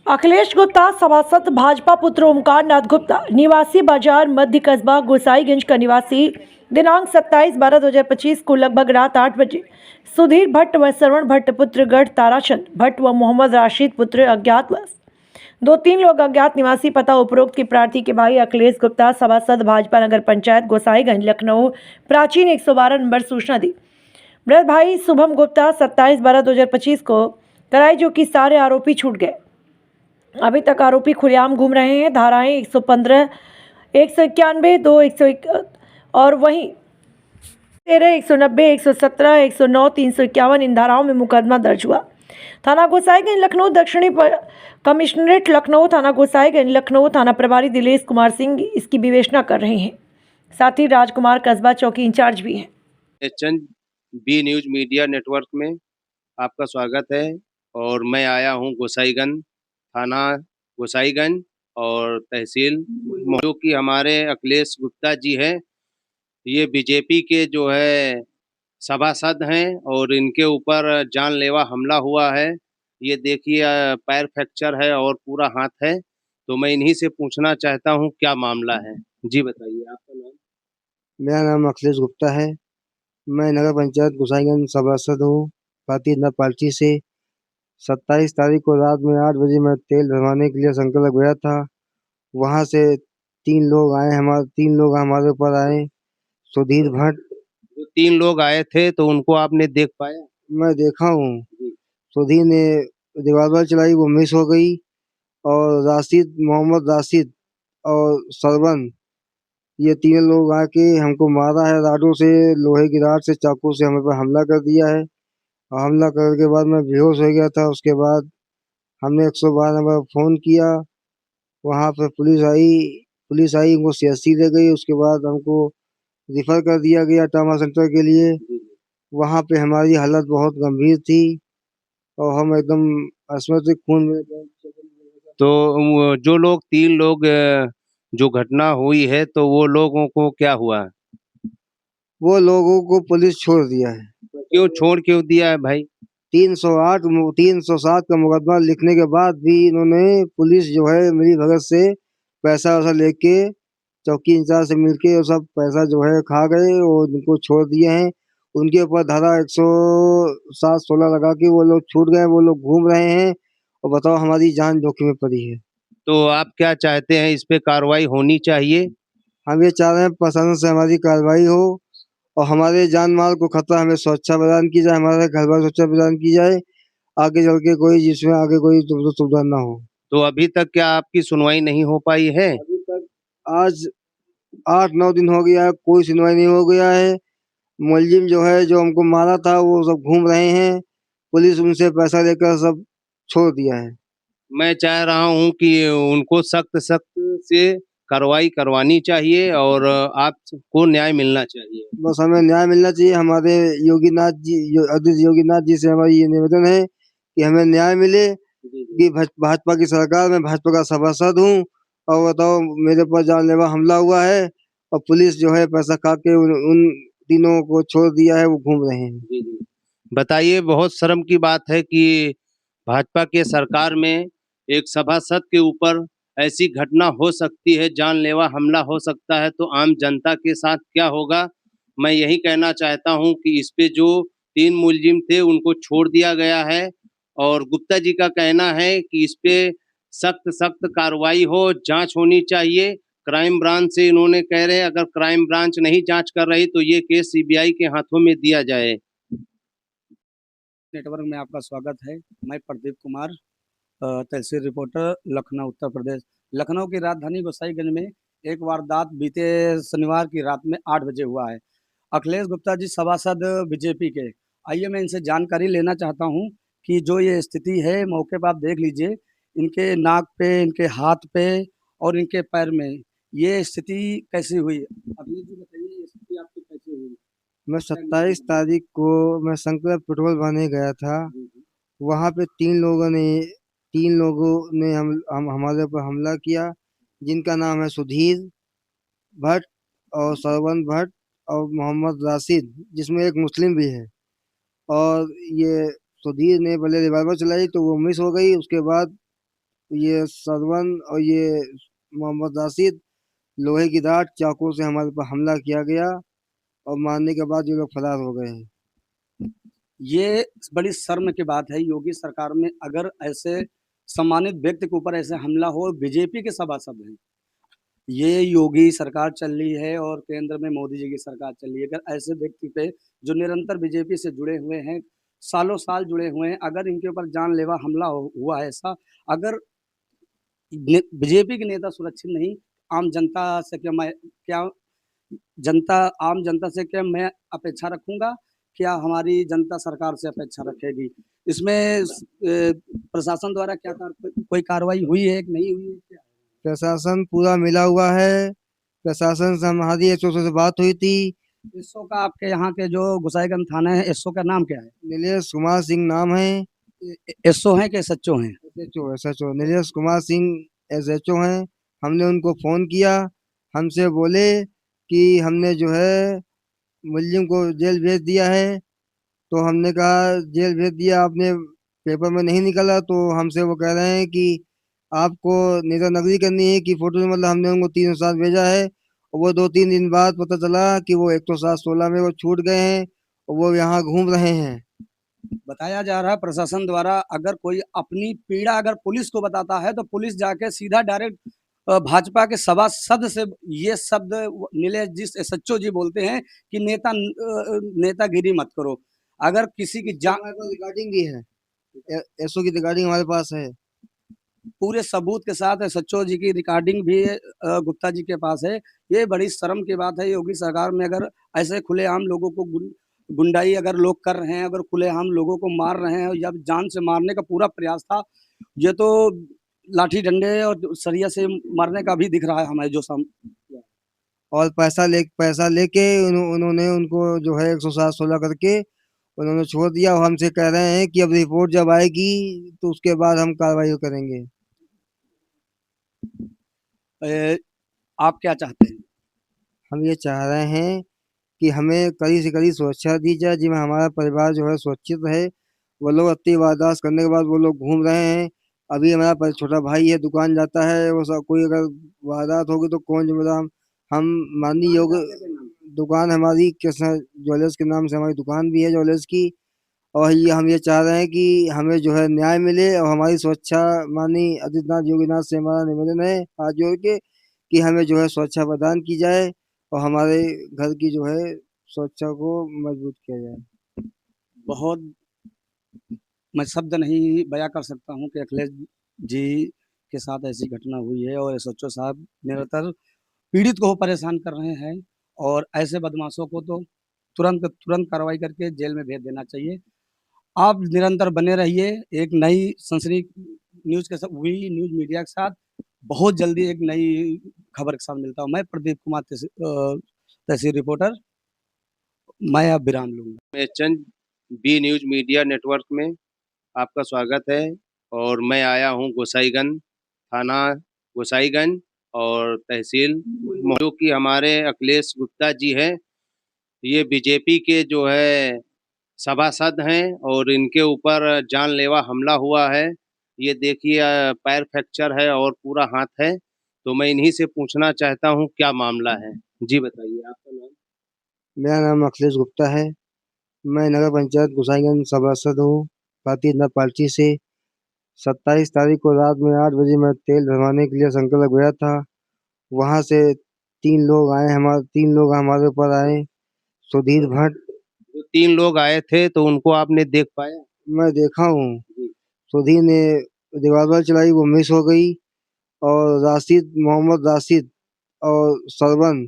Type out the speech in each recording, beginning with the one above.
अखिलेश गुप्ता सभासद भाजपा पुत्र ओमकार नाथ गुप्ता निवासी बाजार मध्य कस्बा गोसाईगंज का निवासी दिनांक 27/12/2025 को लगभग रात 8 बजे सुधीर भट्ट व श्रवण भट्ट पुत्र गढ़ ताराचंद भट्ट व मोहम्मद राशिद पुत्र अज्ञातवास 2-3 लोग अज्ञात निवासी पता उपरोक्त की प्रार्थी के भाई अखिलेश गुप्ता सभासद भाजपा नगर पंचायत गोसाईगंज लखनऊ प्राचीन 112 नंबर सूचना दी। मृत भाई शुभम गुप्ता 27/12/2025 को कराई, जो कि सारे आरोपी छूट गए। अभी तक आरोपी खुलेआम घूम रहे हैं। धाराएं 115, 191, 2, 101 और वहीं 13, 190, 117, 109, 351 इन धाराओं में मुकदमा दर्ज हुआ। थाना गोसाईगंज लखनऊ दक्षिणी कमिश्नरेट लखनऊ थाना गोसाईगंज लखनऊ थाना प्रभारी दिलेश कुमार सिंह इसकी विवेचना कर रहे हैं। साथ ही राजकुमार कस्बा चौकी इंचार्ज भी हैं। चंद बी न्यूज मीडिया नेटवर्क में आपका स्वागत है। और मैं आया हूं गोसाईगंज थाना गोसाईगंज और तहसील, जो कि हमारे अखिलेश गुप्ता जी हैं। ये बीजेपी के जो है सभासद हैं और इनके ऊपर जानलेवा हमला हुआ है। ये देखिए पैर फ्रैक्चर है और पूरा हाथ है। तो मैं इन्हीं से पूछना चाहता हूं क्या मामला है। जी बताइए, आपका नाम? मेरा नाम अखिलेश गुप्ता है। मैं नगर पंचायत गोसाईगंज सभासद हूँ भारतीय जनता पार्टी से। 27 तारीख को रात में 8 बजे मैं तेल भरवाने के लिए संकल्प गया था। वहाँ से 3 लोग हमारे ऊपर आए। सुधीर भट्ट, जो 3 लोग आए थे तो उनको आपने देख पाया? मैं देखा हूँ। जी। सुधीर ने रिवाल्वर चलाई, वो मिस हो गई। और मोहम्मद राशिद और सरवन, ये 3 लोग आके हमको मारा है राडों से, लोहे की रॉड से, चाकू से हमें पर हमला कर दिया है। और हमला करने के बाद मैं बेहोश हो गया था। उसके बाद हमने 112 नंबर फ़ोन किया। वहाँ पे पुलिस आई उनको सीएचसी ले गई। उसके बाद हमको रिफ़र कर दिया गया ट्रॉमा सेंटर के लिए। वहाँ पे हमारी हालत बहुत गंभीर थी और हम एकदम असमय खून में। तो जो लोग 3 लोग जो घटना हुई है तो वो लोगों को क्या हुआ? वो लोगों को पुलिस छोड़ दिया है। क्यों दिया है भाई? 307 का मुकदमा लिखने के बाद भी इन्होंने, पुलिस जो है मेरी भगत से पैसा वैसा लेके चौकी इंचार्ज से मिलके वो सब पैसा जो है खा गए और उनको छोड़ दिए हैं। उनके ऊपर धारा 107-16 लगा के वो लोग छूट गए। वो लोग घूम रहे हैं और बताओ हमारी जान जोखिम में पड़ी है। तो आप क्या चाहते हैं, इस पे कार्रवाई होनी चाहिए? हम ये चाह रहे हैं प्रशासन से हमारी कार्रवाई हो और हमारे जान माल को खतरा, हमें सुरक्षा प्रदान की जाए, हमारे घर बार सुरक्षा प्रदान की जाए। आगे चल के जिसमें आगे कोई सुविधा ना हो। तो अभी तक क्या आपकी सुनवाई नहीं हो पाई है? अभी तक आज 8-9 दिन हो गया है, कोई सुनवाई नहीं हो गया है। मुलजिम जो है, जो हमको मारा था, वो सब घूम रहे हैं। पुलिस उनसे पैसा लेकर सब छोड़ दिया है। मैं चाह रहा हूं कि उनको सख्त से कार्रवाई करवानी चाहिए और आपको न्याय मिलना चाहिए। बस हमें न्याय मिलना चाहिए। हमारे अध्यक्ष योगीनाथ जी से हमारी ये निवेदन है कि हमें न्याय मिले। कि भाजपा की सरकार में भाजपा का सभासद हूँ और बताओ मेरे पर जानलेवा हमला हुआ है और पुलिस जो है पैसा खा के उन तीनों को छोड़ दिया है, वो घूम रहे हैं। जी, जी। बताइए, बहुत शर्म की बात है कि भाजपा के सरकार में एक सभासद के ऊपर ऐसी घटना हो सकती है, जानलेवा हमला हो सकता है, तो आम जनता के साथ क्या होगा? मैं यही कहना चाहता हूं कि इस पे जो 3 मुलजिम थे उनको छोड़ दिया गया है और गुप्ता जी का कहना है कि इस पे सख्त कार्रवाई हो, जाँच होनी चाहिए। क्राइम ब्रांच से इन्होंने कह रहे हैं अगर क्राइम ब्रांच नहीं जाँच कर रही तो ये केस सीबीआई के हाथों में दिया जाए। नेटवर्क में आपका स्वागत है। मैं प्रदीप कुमार, तहसील रिपोर्टर, लखनऊ, उत्तर प्रदेश। लखनऊ की राजधानी गोसाईगंज में एक वारदात बीते शनिवार की रात में 8 बजे हुआ है। अखिलेश गुप्ता जी सभासद बीजेपी के, आइए मैं इनसे जानकारी लेना चाहता हूं कि जो ये स्थिति है, मौके पर आप देख लीजिए, इनके नाक पे, इनके हाथ पे और इनके पैर में ये स्थिति कैसी हुई? अखिलेश जी बताइए, ये स्थिति आपकी कैसी हुई? मैं 27 तारीख को मैं संकल्प पेट्रोल भरने गया था। वहाँ पे 3 लोगों ने हम हमारे ऊपर हमला किया, जिनका नाम है सुधीर भट्ट और श्रवण भट्ट और मोहम्मद राशिद, जिसमें एक मुस्लिम भी है। और ये सुधीर ने पहले रिवाल्वर चलाई तो वो मिस हो गई। उसके बाद ये सरवन और ये मोहम्मद राशिद लोहे की राड चाकू से हमारे पर हमला किया गया और मारने के बाद ये लोग फरार हो गए हैं। ये बड़ी शर्म की बात है योगी सरकार में, अगर ऐसे सम्मानित व्यक्ति के ऊपर ऐसे हमला हो, बीजेपी के सभासद हैं। ये योगी सरकार चल रही है और केंद्र में मोदी जी की सरकार चल रही है। अगर ऐसे व्यक्ति पे जो निरंतर बीजेपी से जुड़े हुए हैं, सालों साल जुड़े हुए हैं, अगर इनके ऊपर जानलेवा हमला हुआ है ऐसा, अगर बीजेपी के नेता सुरक्षित नहीं, आम जनता से क्या जनता आम जनता से क्या मैं अपेक्षा रखूंगा? क्या हमारी जनता सरकार से अपेक्षा रखेगी? इसमें प्रशासन द्वारा क्या कोई कार्रवाई हुई है कि नहीं हुई है? क्या प्रशासन पूरा मिला हुआ है। प्रशासन से हमारी एसओ से बात हुई थी। एसओ का आपके यहाँ के जो गोसाईगंज थाना है, एसओ का नाम क्या है? नीलेश कुमार सिंह नाम है। एसओ है कि एसएचओ हैं? एसएचओ नीलेश कुमार सिंह एसएचओ हैं। हमने उनको फोन किया, हमसे बोले कि हमने जो है मुलजिम को जेल भेज दिया है। तो हमने कहा जेल भेज दिया आपने, पेपर में नहीं निकला। तो हमसे वो कह रहे हैं कि आपको नेता नगरी करनी है कि फोटो, मतलब हमने उनको 307 भेजा है और वो 2-3 दिन बाद पता चला कि वो 107-16 में वो छूट गए हैं और वो यहाँ घूम रहे हैं। बताया जा रहा है प्रशासन द्वारा, अगर कोई अपनी पीड़ा अगर पुलिस को बताता है तो पुलिस जाके सीधा डायरेक्ट भाजपा के सभासद से ये शब्द नीलेश जी एसएचओ जी बोलते हैं कि नेतागिरी मत करो। अगर किसी की हमारे पास रिकॉर्डिंग भी है, एसओ की रिकॉर्डिंग हमारे पास है। पूरे सबूत के साथ एसएचओ जी की रिकॉर्डिंग भी गुप्ता जी के पास है। ये बड़ी शर्म की बात है योगी सरकार में, अगर ऐसे खुलेआम लोगों को गुंडाई अगर लोग कर रहे हैं, अगर खुलेआम लोगों को मार रहे हैं, या जान से मारने का पूरा प्रयास था। ये तो लाठी डंडे और सरिया से मारने का भी दिख रहा है हमें जो और पैसा लेके उन्होंने उनको जो है 107-16 करके उन्होंने छोड़ दिया और हमसे कह रहे हैं कि अब रिपोर्ट जब आएगी तो उसके बाद हम कार्रवाई करेंगे। आप क्या चाहते हैं? हम ये चाह रहे हैं कि हमें कड़ी से कड़ी सुरक्षा दी जाए, जिसमें हमारा परिवार जो है सुरक्षित रहे। वो लोग अति वारदात करने के बाद वो लोग घूम रहे हैं। अभी हमारा छोटा भाई है, दुकान जाता है, वो सब कोई अगर वारदात होगी तो कौन जिम्मेदार? हम माननीय योग दुकान हमारी कृष्णा ज्वेलर्स के नाम से हमारी दुकान भी है ज्वेलर्स की। और ये हम ये चाह रहे हैं कि हमें जो है न्याय मिले और हमारी सुरक्षा, माननीय आदित्यनाथ योगीनाथ से हमारा निवेदन है हाथ जोड़ के कि हमें जो है सुरक्षा प्रदान की जाए और हमारे घर की जो है सुरक्षा को मजबूत किया जाए। बहुत मैं शब्द नहीं बयां कर सकता हूं कि अखिलेश जी के साथ ऐसी घटना हुई है और एसएचओ साहब निरंतर पीड़ित को परेशान कर रहे हैं, और ऐसे बदमाशों को तो तुरंत तुरंत कार्रवाई करके जेल में भेज देना चाहिए। आप निरंतर बने रहिए एक नई सनसनी न्यूज़ के साथ, वी न्यूज़ मीडिया के साथ। बहुत जल्दी एक नई खबर के साथ मिलता हूँ। मैं प्रदीप कुमार तहसील रिपोर्टर। मैं अब विराम लूँगा। मैं चंद बी न्यूज मीडिया नेटवर्क में आपका स्वागत है और मैं आया हूं गोसाईगंज थाना गोसाईगंज और तहसील जो कि हमारे अखिलेश गुप्ता जी हैं। ये बीजेपी के जो है सभासद हैं और इनके ऊपर जानलेवा हमला हुआ है। ये देखिए पैर फ्रैक्चर है और पूरा हाथ है। तो मैं इन्हीं से पूछना चाहता हूँ क्या मामला है। जी बताइए आपका नाम। मेरा नाम अखिलेश गुप्ता है। मैं नगर पंचायत गोसाईगंज सभासद हूँ भारतीय जनता पार्टी से। 27 तारीख को रात में 8 बजे मैं तेल भरवाने के लिए संकल्प गया था। वहाँ से 3 लोग हमारे ऊपर आए। सुधीर भट्ट, जो 3 लोग आए थे तो उनको आपने देख पाया? मैं देखा हूँ। जी। सुधीर ने रिवॉल्वर चलाई, वो मिस हो गई। और मोहम्मद राशिद और सरवन,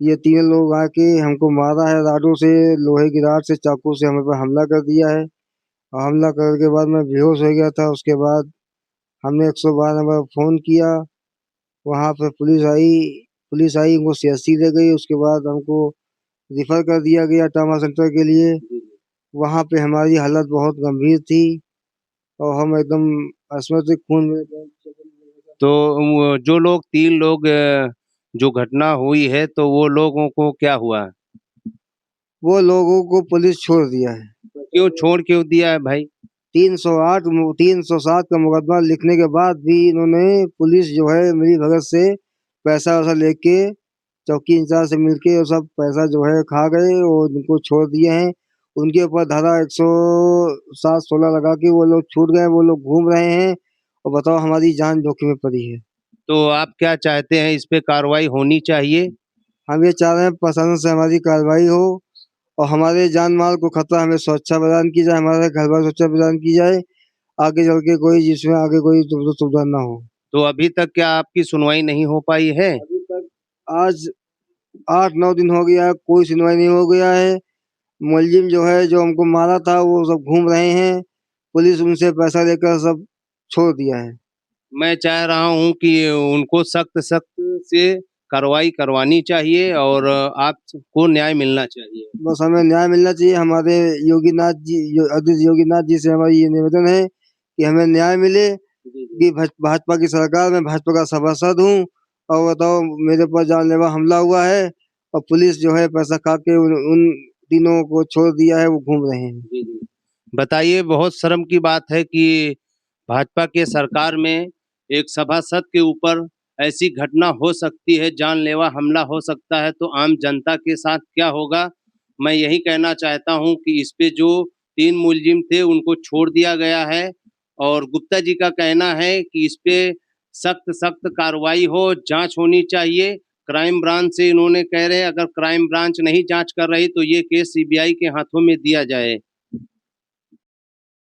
ये 3 लोग आके हमको मारा है राडों से, लोहे की राड से, चाकू से हमें पर हमला कर दिया है। और हमला करने के बाद मैं बेहोश हो गया था। उसके बाद हमने 112 नंबर फ़ोन किया, वहाँ पे पुलिस आई उनको सीएचसी ले गई। उसके बाद हमको रिफ़र कर दिया गया ट्रॉमा सेंटर के लिए। वहाँ पे हमारी हालत बहुत गंभीर थी और हम एकदम असमर्थित खून में। तो वो जो लोग 3 लोग जो घटना हुई है तो वो लोगों को क्या हुआ? वो लोगों को पुलिस छोड़ दिया है। क्यों छोड़ क्यों दिया है भाई? 308 307 का मुकदमा लिखने के बाद भी इन्होंने पुलिस जो है मिली भगत से पैसा वैसा लेके चौकी इंचार्ज से मिलके और सब पैसा जो है खा गए और उनको छोड़ दिए हैं। उनके ऊपर धारा 107-16 लगा के वो लोग छूट गए, वो लोग घूम रहे हैं और बताओ हमारी जान जोखिम में पड़ी है। तो आप क्या चाहते हैं, इस पे कार्रवाई होनी चाहिए? हम ये चाह रहे हैं प्रशासन से हमारी कार्रवाई हो और हमारे जान माल को खतरा, हमें सुरक्षा प्रदान की जाए, हमारे घर बार सुरक्षा प्रदान की जाए, आगे चल के कोई जिसमें आगे कोई सुविधा ना हो। तो अभी तक क्या आपकी सुनवाई नहीं हो पाई है? अभी तक आज 8-9 दिन हो गया है, कोई सुनवाई नहीं हो गया है। मुलजिम जो है जो हमको मारा था वो सब घूम रहे हैं, पुलिस उनसे पैसा लेकर सब छोड़ दिया है। मैं चाह रहा हूं कि उनको सख्त सख्त से कार्रवाई करवानी चाहिए और आपको न्याय मिलना चाहिए। बस हमें न्याय मिलना चाहिए। हमारे अध्यक्ष योगीनाथ जी से हमारी ये निवेदन है कि हमें न्याय मिले कि भाजपा की सरकार में भाजपा का सभासद हूँ और बताओ मेरे पर जानलेवा हमला हुआ है और पुलिस जो है पैसा खा के उन तीनों को छोड़ दिया है, वो घूम रहे हैं। बताइए, बहुत शर्म की बात है कि भाजपा के सरकार में एक सभासद के ऊपर ऐसी घटना हो सकती है, जानलेवा हमला हो सकता है, तो आम जनता के साथ क्या होगा? मैं यही कहना चाहता हूं कि इस पे जो 3 मुलजिम थे उनको छोड़ दिया गया है और गुप्ता जी का कहना है कि इस पे सख्त कार्रवाई हो, जांच होनी चाहिए। क्राइम ब्रांच से इन्होंने कह रहे हैं अगर क्राइम ब्रांच नहीं जांच कर रही तो ये केस सीबीआई के हाथों में दिया जाए।